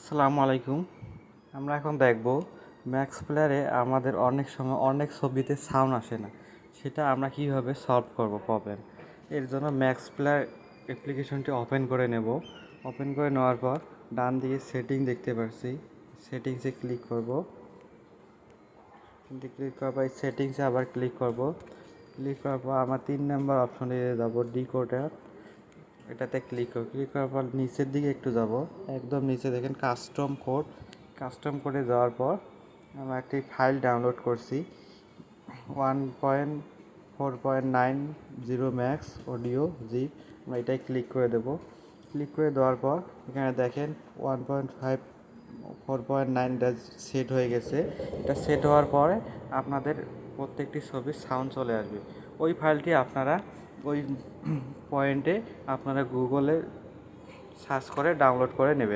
আসসালামু আলাইকুম। আমরা এখন দেখব ম্যাক্স প্লেয়ারে আমাদের অনেক সময় অনেক ছবিতে সাউন্ড আসে না, সেটা আমরা কিভাবে সলভ করব প্রবলেম। এর জন্য ম্যাক্স প্লেয়ার অ্যাপ্লিকেশনটি ওপেন করে নেব। ওপেন করে নেওয়ার পর ডান দিকে সেটিং দেখতে পাচ্ছি, সেটিংসে ক্লিক করব। ক্লিক করার পর সেটিংসে আবার ক্লিক করব। ক্লিক করার পর আমার 3 নম্বর অপশনে যাব ডিকোডার, এটাতে ক্লিক করার পর নিচের দিকে একটু যাব, একদম নিচে দেখেন কাস্টম কোডে যাওয়ার পর আমরা একটি ফাইল ডাউনলোড করছি 1.4.90 ম্যাক্স অডিও জিপ। আমরা এটাই ক্লিক করে দেব। ক্লিক করে দেওয়ার পর এখানে দেখেন 1.4.9 এটা সেট হয়ে গেছে। এটা সেট হওয়ার পরে আপনাদের প্রত্যেকটি ছবির সাউন্ড চলে আসবে। ওই ফাইলটি আপনারা ওই পয়েন্টে আপনারা গুগলে সার্চ করে ডাউনলোড করে নেবেন।